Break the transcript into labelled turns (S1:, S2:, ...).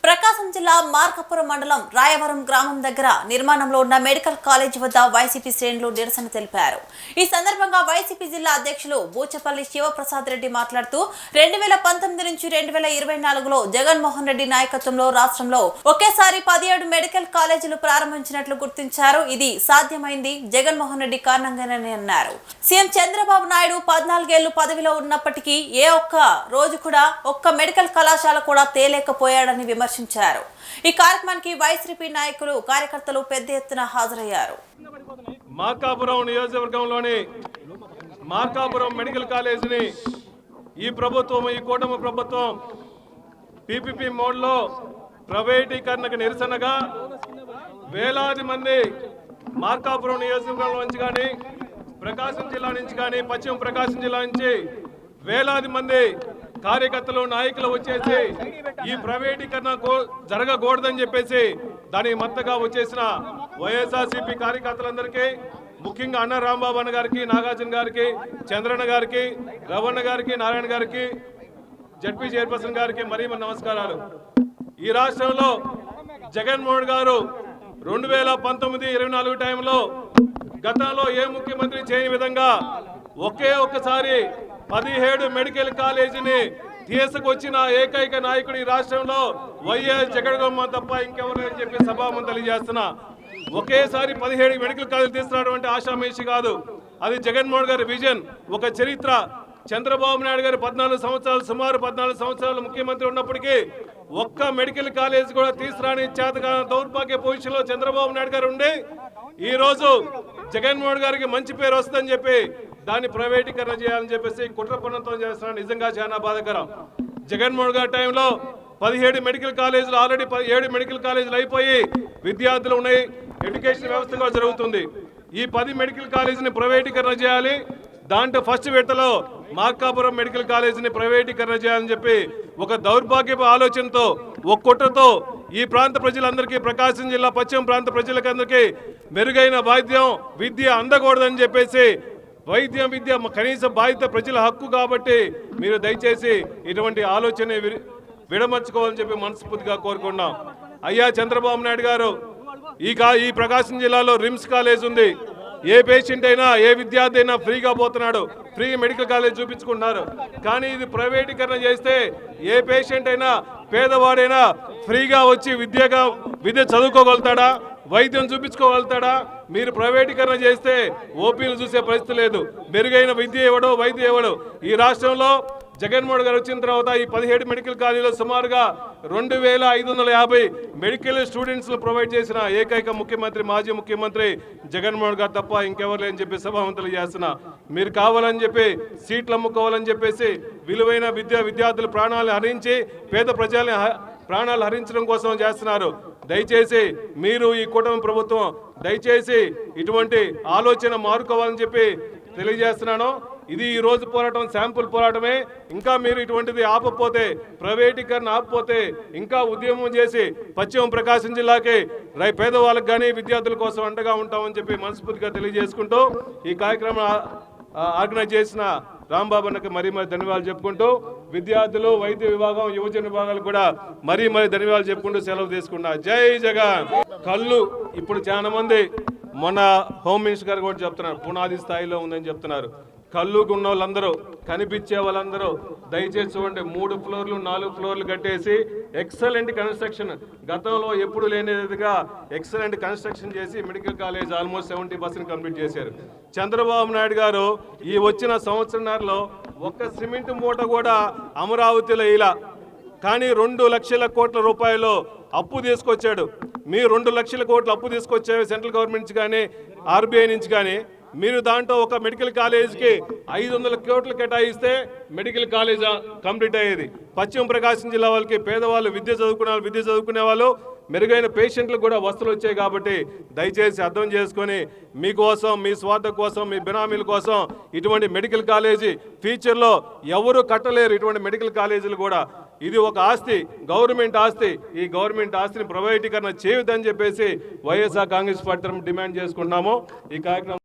S1: ప్రకాశం జిల్లా మార్కాపురం మండలం రాయవరం గ్రామం దగ్గర నిర్మాణంలో ఉన్న మెడికల్ కాలేజ్ వద్ద వైసీపీ శ్రేణులు నిరసన తెలిపారు. ఈ సందర్భంగా వైసీపీ జిల్లా అధ్యక్షులు బూచపల్లి శివప్రసాద్ రెడ్డి మాట్లాడుతూ 2019 నుంచి 2024లో జగన్మోహన్ రెడ్డి నాయకత్వంలో రాష్ట్రంలో ఒకేసారి 17 మెడికల్ కాలేజీలు ప్రారంభించినట్లు గుర్తించారు. ఇది సాధ్యమైంది జగన్మోహన్ రెడ్డి కారణంగానే అన్నారు. సీఎం చంద్రబాబు నాయుడు 14 ఏళ్లు పదవిలో ఉన్నప్పటికీ ఏ ఒక్క రోజు కూడా ఒక్క మెడికల్ కళాశాల కూడా తేలేకపోయాడని విమర్శించారు. ఈ కార్యక్రమానికి వైసీపీ నాయకులు కార్యకర్తలు పెద్ద ఎత్తున హాజరయ్యారు.
S2: మార్కాపురం నియోజకవర్గంలోని మార్కాపురం మెడికల్ కాలేజీని ఈ ప్రభుత్వం, ఈ కూటమి ప్రభుత్వం పీపీపీ మోడ్లో ప్రైవేటీకరణకు నిరసనగా వేలాది మంది మార్కాపురం నియోజకవర్గం నుంచి కానీ, ప్రకాశం జిల్లా నుంచి కానీ, పశ్చిమ ప్రకాశం జిల్లా నుంచి వేలాది మంది కార్యకర్తలు, నాయకులు వచ్చేసి ఈ ప్రైవేటీకరణ జరగకూడదని చెప్పేసి దానికి మద్దతుగా వచ్చేసిన వైఎస్ఆర్సీపీ కార్యకర్తలందరికీ, ముఖ్యంగా అన్న రాంబాబు అన్న గారికి, నాగార్జున గారికి, చంద్రన్న గారికి, రవణ గారికి, నారాయణ గారికి, జడ్పీ చైర్పర్సన్ గారికి మరీ నమస్కారాలు. ఈ రాష్ట్రంలో జగన్మోహన్ గారు 2019-24 టైంలో గతంలో ఏ ముఖ్యమంత్రి చేయని విధంగా ఒక్కసారి 17 మెడికల్ కాలేజీని తీసుకొచ్చిన ఏకైక నాయకుడు ఈ రాష్ట్రంలో వైఎస్ జగన్మోహన్ తప్ప ఇంకెవరు అని చెప్పి సభాముఖంగా తెలియజేస్తున్నా. ఒకేసారి 17 మెడికల్ కాలేజీలు తీసుకురావడం అంటే ఆషామేషి కాదు. అది జగన్మోహన్ గారి విజన్, ఒక చరిత్ర. చంద్రబాబు నాయుడు గారు 14 సంవత్సరాలు, సుమారు 14 సంవత్సరాలు ముఖ్యమంత్రి ఉన్నప్పటికీ ఒక్క మెడికల్ కాలేజ్ కూడా తీసుకురాని చేతగా దౌర్భాగ్య పొజిషన్లో చంద్రబాబు నాయుడు గారు ఉండి ఈ రోజు జగన్మోహన్ గారికి మంచి పేరు వస్తుందని చెప్పి దాన్ని ప్రైవేటీకరణ చేయాలని చెప్పేసి కుట్రపూర్ణంతో చేస్తున్నారు. నిజంగా చాలా బాధాకరం. జగన్మోహన్ గారి టైంలో 17 మెడికల్ కాలేజీలు, ఆల్రెడీ 7 మెడికల్ కాలేజీలు అయిపోయి విద్యార్థులు ఉన్నాయి, ఎడ్యుకేషన్ వ్యవస్థ కూడా జరుగుతుంది. ఈ 10 మెడికల్ కాలేజీని ప్రైవేటీకరణ చేయాలి. దాంట్లో ఫస్ట్ విడతలో మార్కాపురం మెడికల్ కాలేజీని ప్రైవేటీకరణ చేయాలని చెప్పి ఒక దౌర్భాగ్యపు ఆలోచనతో, ఒక కుట్రతో ఈ ప్రాంత ప్రజలందరికీ, ప్రకాశం జిల్లా పశ్చిమ ప్రాంత ప్రజలకందరికీ మెరుగైన వైద్యం, విద్య అందకూడదని చెప్పేసి, వైద్యం, విద్య కనీస బాధ్యత ప్రజల హక్కు కాబట్టి మీరు దయచేసి ఇటువంటి ఆలోచన విడమర్చుకోవాలని చెప్పి మనస్ఫూర్తిగా కోరుకున్నాం. అయ్యా చంద్రబాబు నాయుడు గారు, ఈ ప్రకాశం జిల్లాలో రిమ్స్ కాలేజ్ ఉంది. ఏ పేషెంట్ అయినా, ఏ విద్యార్థి అయినా ఫ్రీగా పోతున్నాడు, ఫ్రీ మెడికల్ కాలేజ్ చూపించుకుంటున్నారు. కానీ ఇది ప్రైవేటీకరణ చేస్తే ఏ పేషెంట్ అయినా, పేదవాడైనా ఫ్రీగా వచ్చి విద్య చదువుకోగలుగుతాడా, వైద్యం చూపించుకోగలుగుతాడా? మీరు ప్రైవేటీకరణ చేస్తే ఓపీలు చూసే పరిస్థితి లేదు. మెరుగైన విద్య ఇవ్వడు, వైద్యం ఇవ్వడు. ఈ రాష్ట్రంలో జగన్మోహన్ గారు వచ్చిన తర్వాత ఈ 17 మెడికల్ కాలేజీలో సుమారుగా 2550 మెడికల్ స్టూడెంట్స్ ప్రొవైడ్ చేసిన ఏకైక ముఖ్యమంత్రి, మాజీ ముఖ్యమంత్రి జగన్మోహన్ గారు తప్ప ఇంకెవరు లేని చెప్పి సభావంతులు చేస్తున్నా. మీరు కావాలని చెప్పి సీట్లు అమ్ముకోవాలని చెప్పేసి విలువైన విద్యార్థుల ప్రాణాలు హరించి, పేద ప్రజల్ని ప్రాణాలు హరించడం కోసం చేస్తున్నారు. దయచేసి మీరు, ఈ కూటమి ప్రభుత్వం దయచేసి ఇటువంటి ఆలోచన మారుకోవాలని చెప్పి తెలియజేస్తున్నాను. ఇది ఈ రోజు పోరాటం శాంపుల్ పోరాటమే. ఇంకా మీరు ఇటువంటిది ఆపకపోతే, ప్రైవేటీకరణ ఆపకపోతే ఇంకా ఉద్యమం చేసి పశ్చిమ ప్రకాశం జిల్లాకి పేదవాళ్ళకి కానీ విద్యార్థుల కోసం అండగా ఉంటామని చెప్పి మనస్ఫూర్తిగా తెలియజేసుకుంటూ ఈ కార్యక్రమం ఆర్గనైజ్ చేసిన రాంబాబు అన్నకి మరీ ధన్యవాదాలు చెప్పుకుంటూ, విద్యార్థులు, వైద్య విభాగం, యువజన విభాగాలు కూడా మరీ ధన్యవాదాలు చెప్పుకుంటూ సెలవు తీసుకున్నా. జై జగన్. కళ్ళు ఇప్పుడు చాలా మంది, మొన్న హోమ్ మినిస్టర్ గారు కూడా చెప్తున్నారు, పునాది స్థాయిలో ఉందని చెప్తున్నారు. కళ్ళుకు ఉన్న వాళ్ళందరూ, కనిపించే వాళ్ళందరూ దయచేసి చూడండి. 3 ఫ్లోర్లు 4 ఫ్లోర్లు కట్టేసి ఎక్సలెంట్ కన్స్ట్రక్షన్, గతంలో ఎప్పుడు లేనిదిగా ఎక్సలెంట్ కన్స్ట్రక్షన్ చేసి మెడికల్ కాలేజ్ ఆల్మోస్ట్ 70% కంప్లీట్ చేశారు. చంద్రబాబు నాయుడు గారు ఈ వచ్చిన సంవత్సరంలో ఒక్క సిమెంట్ మూట కూడా అమరావతిలో ఇలా, కానీ 2 లక్షల కోట్ల రూపాయలు అప్పు తీసుకొచ్చాడు. మీరు 2 లక్షల కోట్లు అప్పు తీసుకొచ్చారు సెంట్రల్ గవర్నమెంట్ నుంచి కానీ, ఆర్బీఐ నుంచి కానీ. మీరు దాంట్లో ఒక మెడికల్ కాలేజ్కి 500 కోట్లు కేటాయిస్తే మెడికల్ కాలేజ్ కంప్లీట్ అయ్యేది. పశ్చిమ ప్రకాశం జిల్లా వాళ్ళకి, పేదవాళ్ళు, విద్య చదువుకునే వాళ్ళు, మెరుగైన పేషెంట్లకు కూడా వస్తువులు వచ్చాయి. కాబట్టి దయచేసి అర్థం చేసుకొని మీకోసం, మీ స్వార్థ కోసం, మీ బినామీల కోసం ఇటువంటి మెడికల్ కాలేజీ ఫ్యూచర్లో ఎవరు కట్టలేరు. ఇటువంటి మెడికల్ కాలేజీలు కూడా ఇది ఒక ఆస్తి, గవర్నమెంట్ ఆస్తి. ఈ గవర్నమెంట్ ఆస్తిని ప్రైవేటీకరణ చేయొద్దని చెప్పేసి వైఎస్ఆర్ కాంగ్రెస్ పార్టీ డిమాండ్ చేసుకుంటున్నాము. ఈ కార్యక్రమం